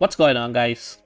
What's going on, guys?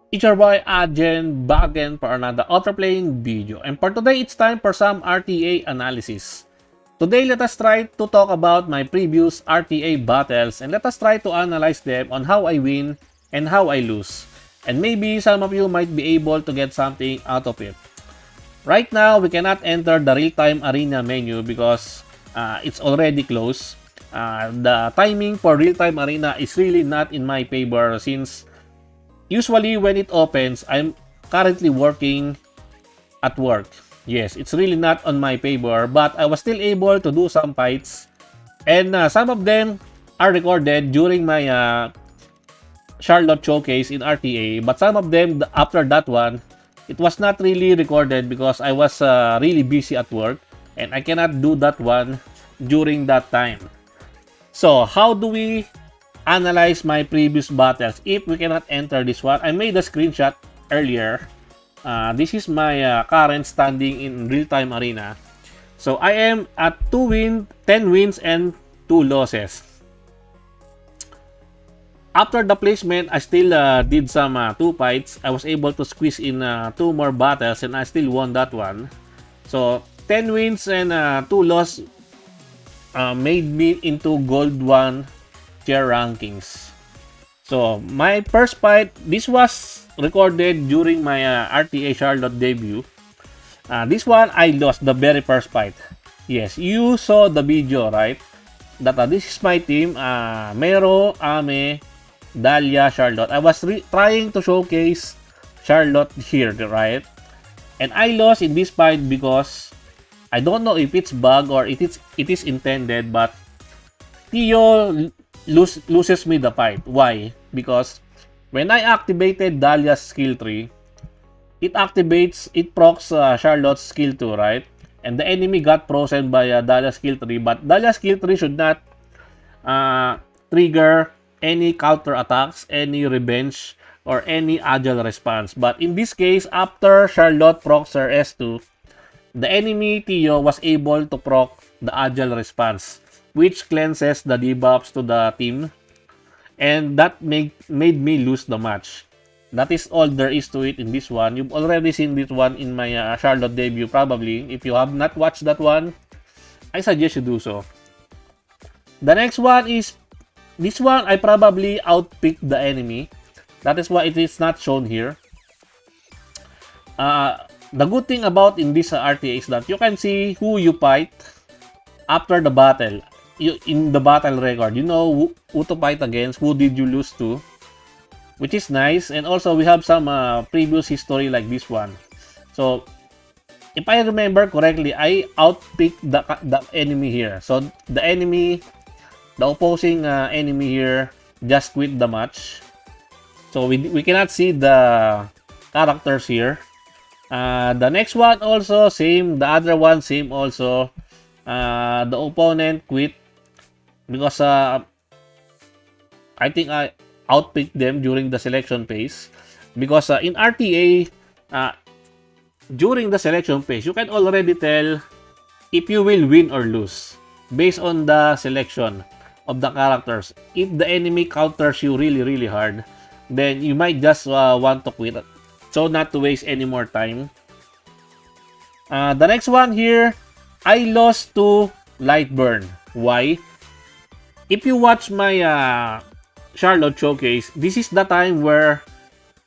It's your boy Adjen back again for another Outerplane video. And for today, it's time for some RTA analysis. Today, let us try to talk about my previous RTA battles and let us try to analyze them on how I win and how I lose. And maybe some of you might be able to get something out of it. Right now, we cannot enter the real-time arena menu because it's already closed. The timing for real-time arena is really not in my favor since usually when it opens, I'm currently working at work. Yes, it's really not on my favor, but I was still able to do some fights. And some of them are recorded during my Charlotte showcase in RTA, but some of them after that one, it was not really recorded because I was really busy at work and I cannot do that one during that time. So, how do we analyze my previous battles if we cannot enter this one? I made a screenshot earlier. This is my current standing in real-time arena. So, I am at 10 wins and 2 losses. After the placement, I still did some 2 fights. I was able to squeeze in 2 more battles and I still won that one. So, 10 wins and 2 losses made me into Gold 1 tier rankings. So, my first fight, this was recorded during my RTA Charlotte debut. This one, I lost the very first fight. Yes, you saw the video, right? That this is my team, Mero, Ame, Dahlia, Charlotte. I was trying to showcase Charlotte here, right? And I lost in this fight because I don't know if it's bug or it is intended, but Tio loses me the fight. Why? Because when I activated Dahlia's skill tree, it procs Charlotte's skill 2, right? And the enemy got frozen by Dahlia's skill tree, but Dahlia's skill tree should not trigger any counter attacks, any revenge, or any agile response. But in this case, after Charlotte procs her S2, the enemy Tio was able to proc the agile response, which cleanses the debuffs to the team, and that made me lose the match. That is all there is to it in this one. You've already seen this one in my Charlotte debut probably. If you have not watched that one, I suggest you do so. The next one is this one. I probably outpicked the enemy. That is why it is not shown here. The good thing about in this RTA is that you can see who you fight after the battle. In the battle record, you know who to fight against, who did you lose to, which is nice. And also we have some previous history like this one. So if I remember correctly, I outpicked the enemy here. So the opposing enemy here just quit the match. So we cannot see the characters here. The next one also same, the other one same also. The opponent quit because I think I outpicked them during the selection phase. Because in RTA, during the selection phase, you can already tell if you will win or lose based on the selection of the characters. If the enemy counters you really hard, then you might just want to quit. So not to waste any more time. The next one here, I lost to Lightburn. Why? If you watch my Charlotte showcase, this is the time where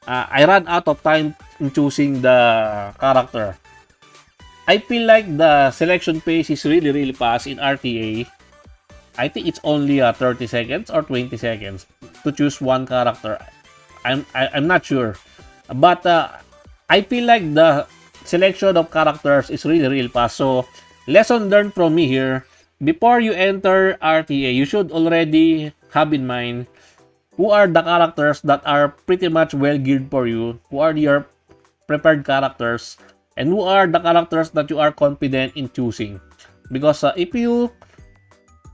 I ran out of time in choosing the character. I feel like the selection phase is really fast in RTA. I think it's only 30 seconds or 20 seconds to choose one character. I'm not sure. But I feel like the selection of characters is really fast. So, lesson learned from me here, before you enter RTA, you should already have in mind who are the characters that are pretty much well geared for you, who are your prepared characters, and who are the characters that you are confident in choosing. Because if you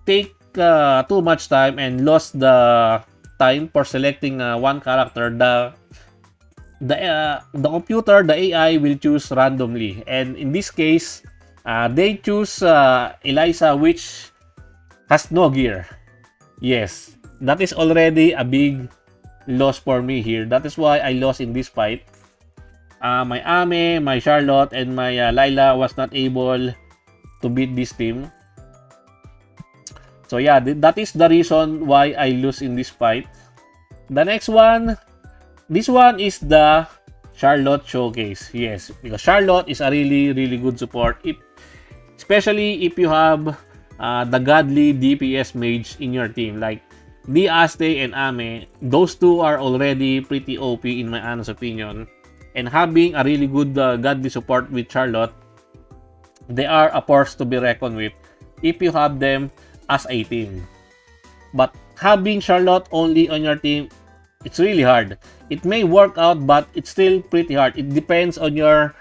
take too much time and lost the time for selecting one character, the computer, the AI will choose randomly. And in this case, they choose Eliza, which has no gear. Yes, that is already a big loss for me here. That is why I lost in this fight. My Ame, my Charlotte, and my Layla was not able to beat this team. So yeah, that is the reason why I lose in this fight. The next one, this one is the Charlotte Showcase. Yes, because Charlotte is a really, really good support. Especially if you have the godly DPS mage in your team. Like Diaste and Ame, those two are already pretty OP in my honest opinion. And having a really good godly support with Charlotte, they are a force to be reckoned with if you have them as a team. But having Charlotte only on your team, it's really hard. It may work out, but it's still pretty hard. It depends on your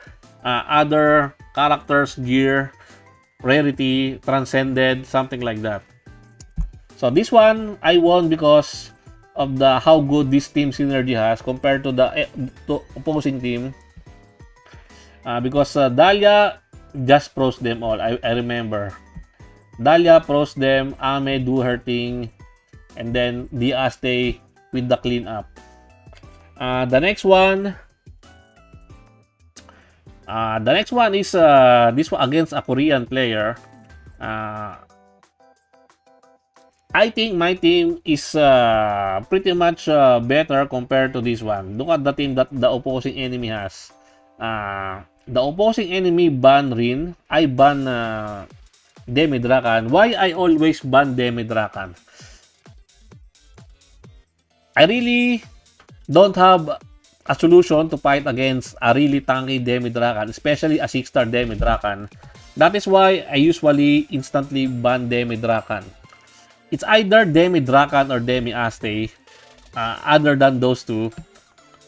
other characters, gear, rarity, transcended, something like that. So this one I won because of the how good this team synergy has compared to the opposing team. Because Dahlia just pros them all. I remember. Dahlia pros them, Ame do her thing, and then Diaste with the cleanup. The next one is this one against a Korean player. I think my team is pretty much better compared to this one. Look at the team that the opposing enemy has. The opposing enemy ban Rin. I ban Demidrakan. Why I always ban Demidrakan? I really don't have a solution to fight against a really tanky Demidrakan, especially a 6-star Demidrakan. That is why I usually instantly ban Demidrakan. It's either Demidrakan or Demiaste. Other than those two,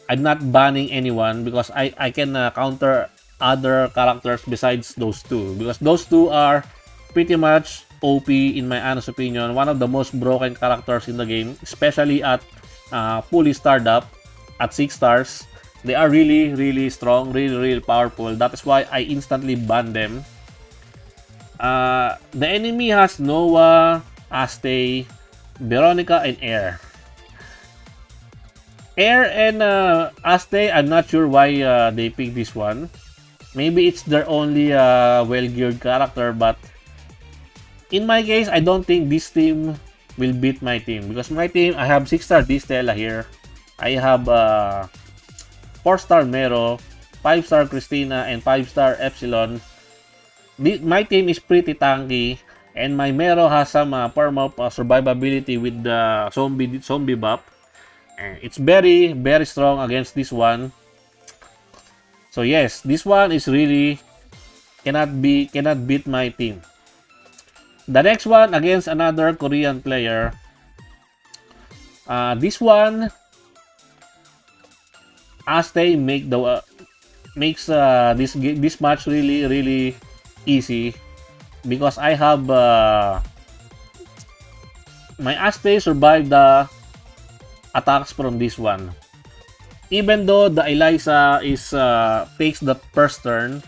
I'm not banning anyone because I can counter other characters besides those two. Because those two are pretty much OP in my honest opinion. One of the most broken characters in the game, especially at fully starred up at 6 stars. They are really, really strong, really, really powerful. That is why I instantly ban them. The enemy has Noah, Aste, Veronica, and Air. Air and Aste, I'm not sure why they picked this one. Maybe it's their only well-geared character, but in my case, I don't think this team will beat my team. Because my team, I have 6-star Distella here. I have 4-star Mero, 5-star Christina, and 5-star Epsilon. My team is pretty tanky. And my Mero has some form of survivability with the zombie buff. And it's very, very strong against this one. So yes, this one is really cannot beat my team. The next one against another Korean player. This one, Aste makes this match really, really easy. Because I have my Aste survived the attacks from this one. Even though the Eliza is takes the first turn,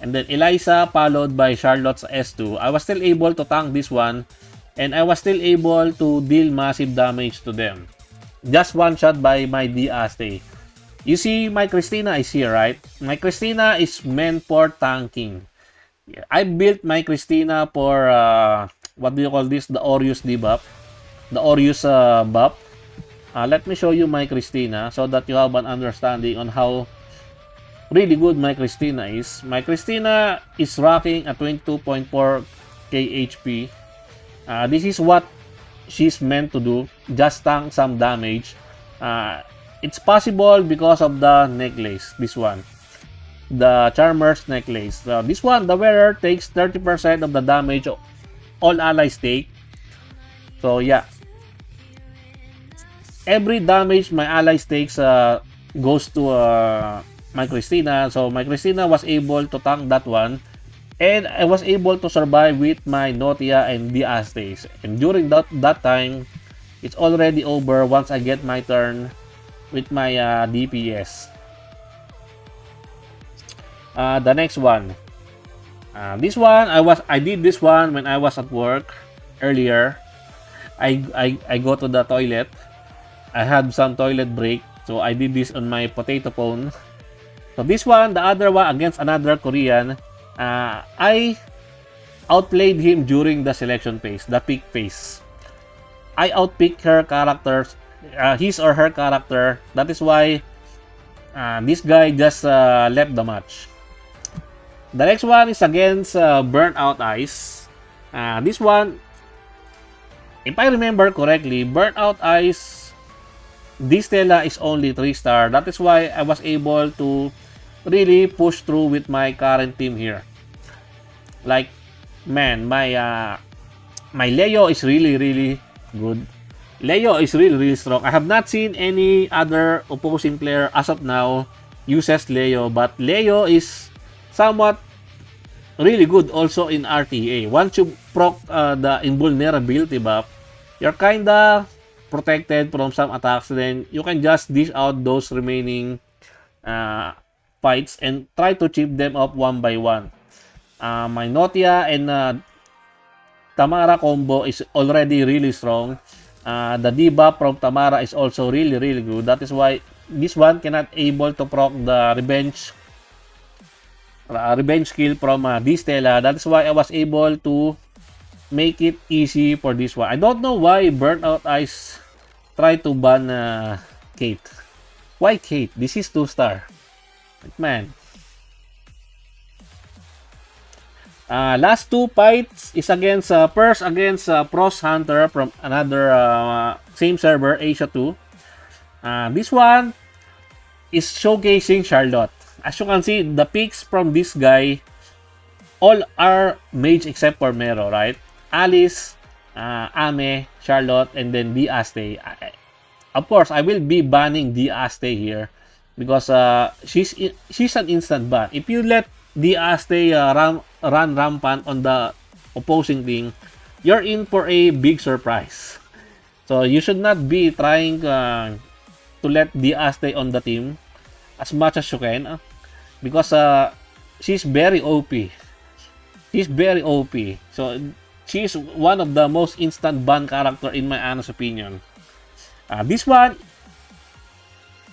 and then Eliza followed by Charlotte's S2, I was still able to tank this one, and I was still able to deal massive damage to them. Just one shot by my Diaste. You see, my Christina is here, right? My Christina is meant for tanking. I built my Christina for what do you call this? The Orius debuff, the Orius buff. Let me show you my Christina so that you have an understanding on how really good my Christina is. My Christina is rocking at 22.4k HP. This is what she's meant to do, just tank some damage. It's possible because of the necklace, this one. The Charmer's necklace. This one, the wearer takes 30% of the damage all allies take. So yeah, every damage my allies takes goes to my Christina. So my Christina was able to tank that one, and I was able to survive with my Notia and Diastes. And during that time, it's already over once I get my turn with my DPS. The next one, this one I did this one when I was at work earlier. I go to the toilet, I had some toilet break, so I did this on my potato phone. So this one, the other one against another Korean, I outplayed him during the selection phase, the pick phase. I outpicked her characters, his or her character. That is why this guy just left the match. The next one is against Burnout Ice. This one, if I remember correctly, Burnout Ice, this Stella is only 3-star. That is why I was able to really push through with my current team here. Like, man, my Leo is really good. Leo is really strong. I have not seen any other opposing player as of now uses Leo, but Leo is somewhat really good also in RTA. Once you proc the invulnerability buff, you're kinda protected from some attacks. Then you can just dish out those remaining fights and try to chip them up one by one. My Notia and Tamara combo is already really strong. The debuff from Tamara is also really good. That is why this one cannot able to proc the revenge skill from Stella. That is why I was able to make it easy for this one. I don't know why Burnout Ice try to ban Kate. Why Kate? This is 2-star. Man. Last two fights is against first against Frost Hunter from another same server, Asia 2. This one is showcasing Charlotte. As you can see, the picks from this guy all are mage except for Mero, right? Alice, Ame, Charlotte, and then Diaste. Of course, I will be banning Diaste here because she's an instant ban. If you let Diaste run rampant on the opposing team, you're in for a big surprise. So you should not be trying to let Diaste on the team as much as you can because she's very OP. She's very OP. So she's one of the most instant ban character in my honest opinion. This one,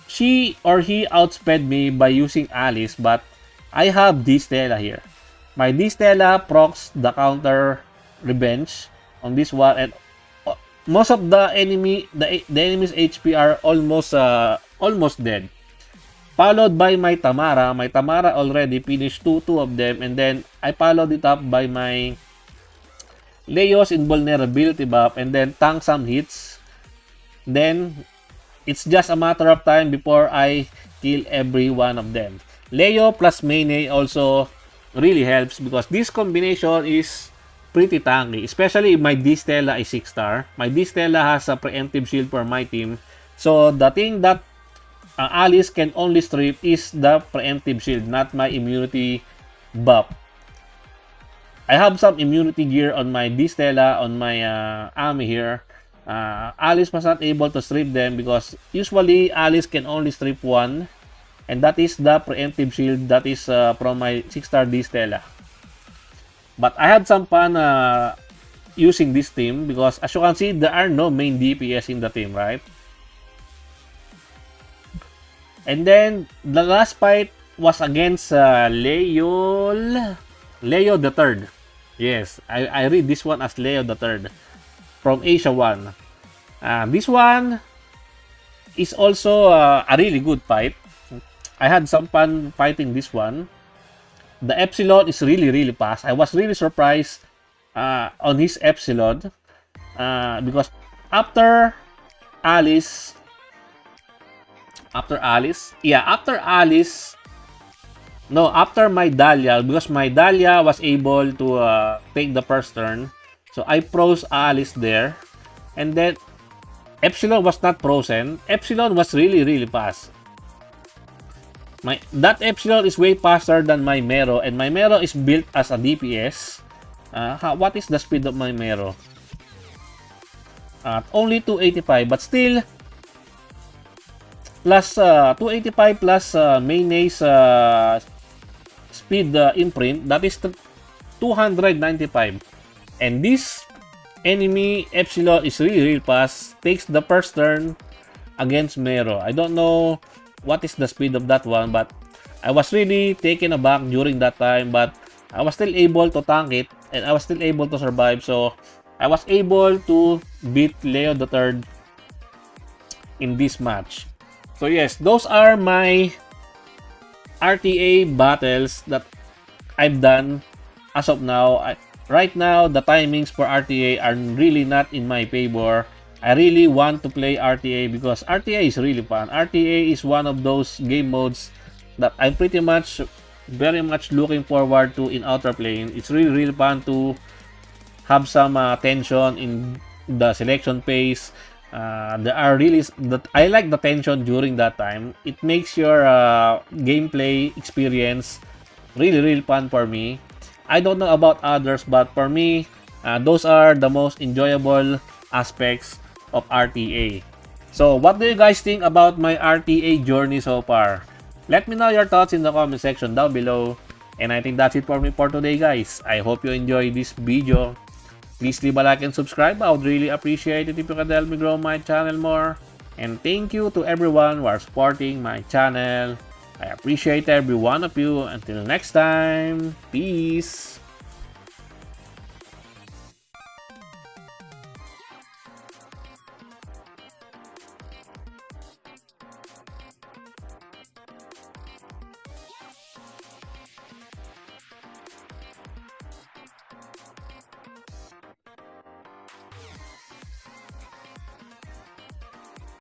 she or he outsped me by using Alice, but I have D Stella here. My D Stella procs the counter revenge on this one, and most of the enemy's HP are almost dead. Followed by my Tamara. My Tamara already finished two of them, and then I followed it up by my Leo's invulnerability buff, and then tank some hits. Then it's just a matter of time before I kill every one of them. Leo plus Mayne also really helps because this combination is pretty tanky, especially if my D Stella is 6-star. My D Stella has a preemptive shield for my team. So the thing that Alice can only strip is the preemptive shield, not my immunity buff. I have some immunity gear on my D Stella, on my Ame here. Alice was not able to strip them because usually Alice can only strip one, and that is the preemptive shield that is from my 6-star D Stella. But I had some fun using this team because as you can see, there are no main DPS in the team, right? And then the last fight was against Leo the Third. Yes, I read this one as Leo the Third from Asia 1. This one is also a really good fight. I had some fun fighting this one. The Epsilon is really fast. I was really surprised on his Epsilon because after my Dahlia, because my Dahlia was able to take the first turn, so I froze Alice there, and then Epsilon was not frozen. Epsilon was really fast. That Epsilon is way faster than my Mero, and my Mero is built as a DPS. What is the speed of my Mero? Only 285, but still plus 285 plus Mayne's speed imprint, that is 295. And this enemy Epsilon is really fast, takes the first turn, against Mero. I don't know what is the speed of that one, but I was really taken aback during that time, but I was still able to tank it, and I was still able to survive. So I was able to beat Leo the Third in this match. So yes, those are my RTA battles that I've done as of now. Right now, the timings for RTA are really not in my favor. I really want to play RTA because RTA is really fun. RTA is one of those game modes that I'm very much looking forward to in Outerplane. It's really fun to have some tension in the selection phase. There are really that I like the tension during that time. It makes your gameplay experience really fun for me. I don't know about others, but for me, those are the most enjoyable aspects of RTA. So, what do you guys think about my RTA journey so far? Let me know your thoughts in the comment section down below. And I think that's it for me for today, guys. I hope you enjoyed this video. Please leave a like and subscribe. I would really appreciate it if you could help me grow my channel more. And thank you to everyone who are supporting my channel. I appreciate every one of you. Until next time, peace!